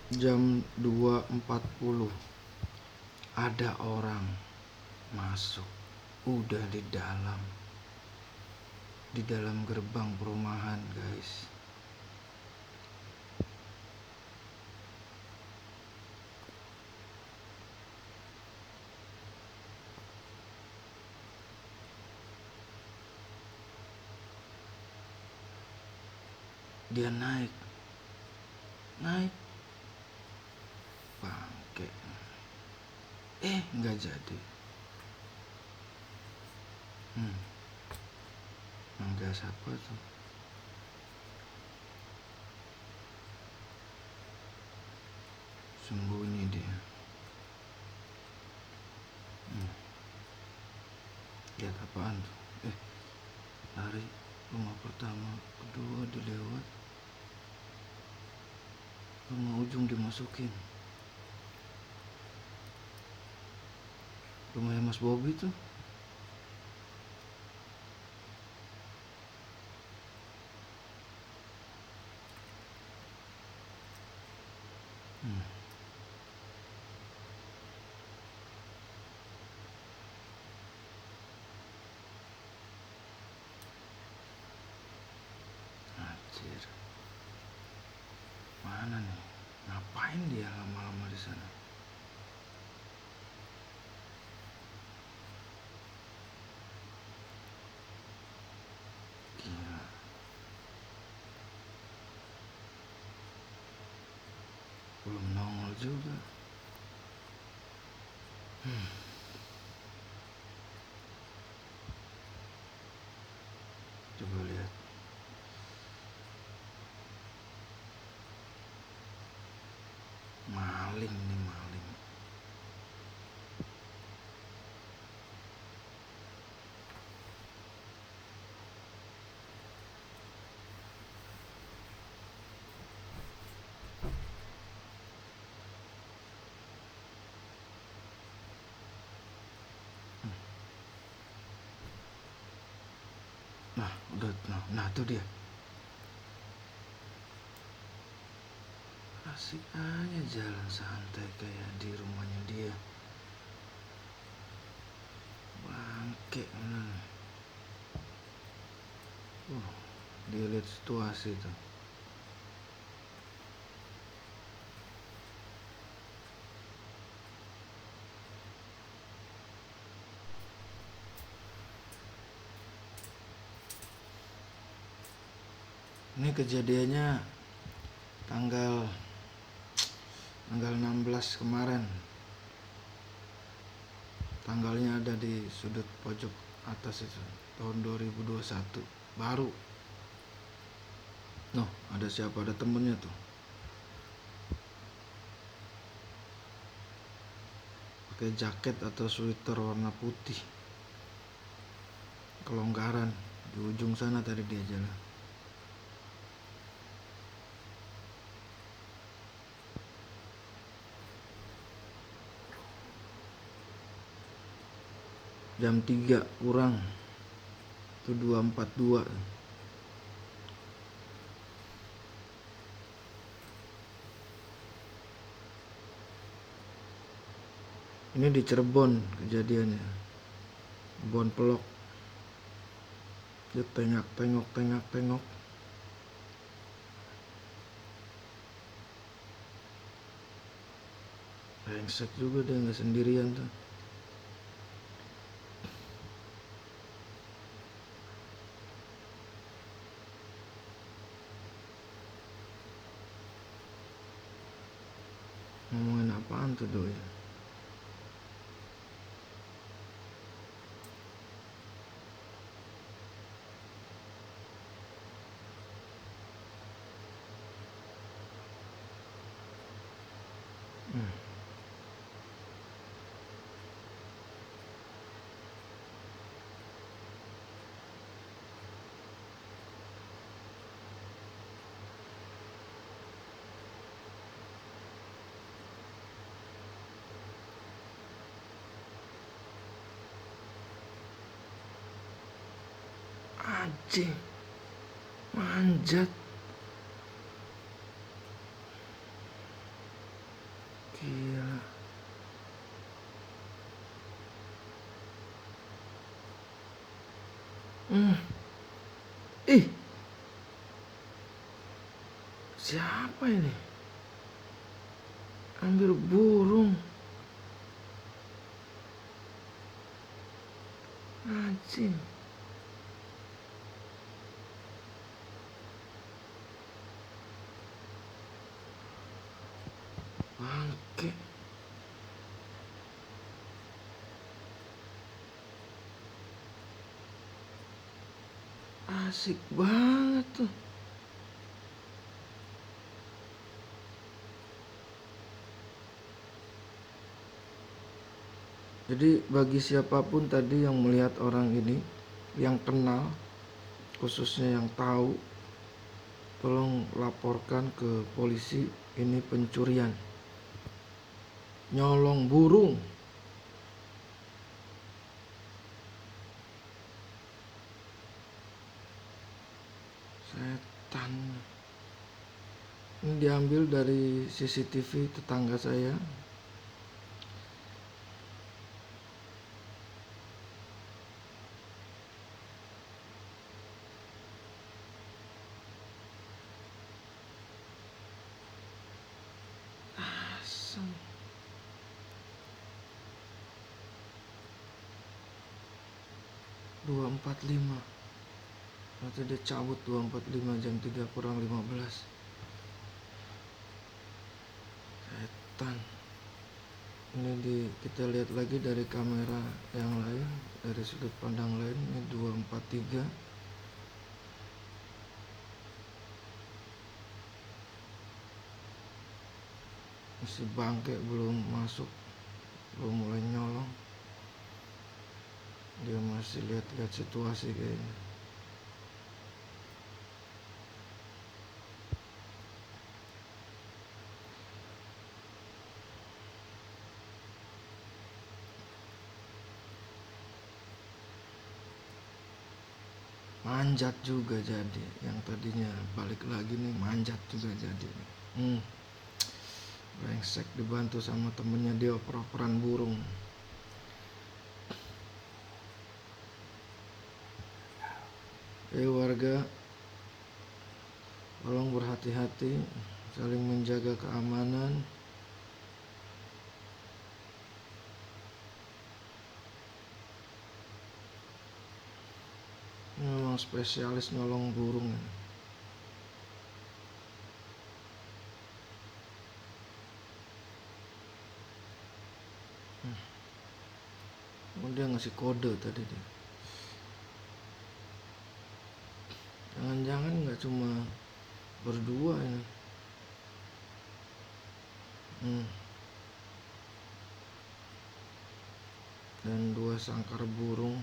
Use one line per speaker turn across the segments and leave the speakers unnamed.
Jam 2.40 ada orang masuk, udah di dalam gerbang perumahan, guys. Dia naik bangke, nggak jadi. Enggak, siapa tuh? Sembunyi dia. Lihat apaan tuh? Lari rumah pertama, kedua dilewat, rumah ujung dimasukin. Rumahnya Mas Bobby tuh. Anjir. Mana nih? Ngapain dia lama-lama di sana? Gila. Belum nongol juga. Coba lihat. Maling nih, maling. Nah, udah, nah tuh dia. Asik aja jalan santai kayak di rumahnya dia. Bangke bener. Dia lihat situasi tuh. Ini kejadiannya tanggal 16 kemarin. Tanggalnya ada di sudut pojok atas itu, tahun 2021. Baru. Noh, ada siapa? Ada temennya tuh. Pakai jaket atau sweater warna putih. Kelonggaran. Di ujung sana tadi dia jalan. Jam 3 kurang. Itu 2.42. Ini di Cirebon kejadiannya. Bon Pelok. Dia tengok. Brengsek juga dia, nggak sendirian tuh. Ngomongin apaan tuh doi? Anjing, manjat. Ih, siapa ini? Ambil burung. Anjing. Bangke. Asik banget tuh. Jadi bagi siapapun tadi yang melihat orang ini, yang kenal, khususnya yang tahu, tolong laporkan ke polisi, ini pencurian. Nyolong burung. Setan. Ini diambil dari CCTV tetangga saya. Asem. 245. Nanti dia cabut 245 jam 3 kurang 15. Setan. Ini kita lihat lagi dari kamera yang lain, dari sudut pandang lain. Ini 243. Masih bangke, belum masuk, belum mulai nyolong. Dia masih lihat-lihat situasi kayaknya. Manjat juga jadi, yang tadinya balik lagi nih manjat juga jadi. Brengsek, dibantu sama temennya, dia oper-operan burung. Warga, tolong berhati-hati, saling menjaga keamanan. Ini memang spesialis nyolong burung ya. Dia ngasih kode tadi dia. Jangan-jangan nggak cuma berdua ini. Dan 2 sangkar burung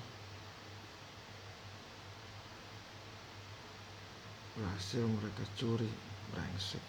berhasil mereka curi. Brengsek.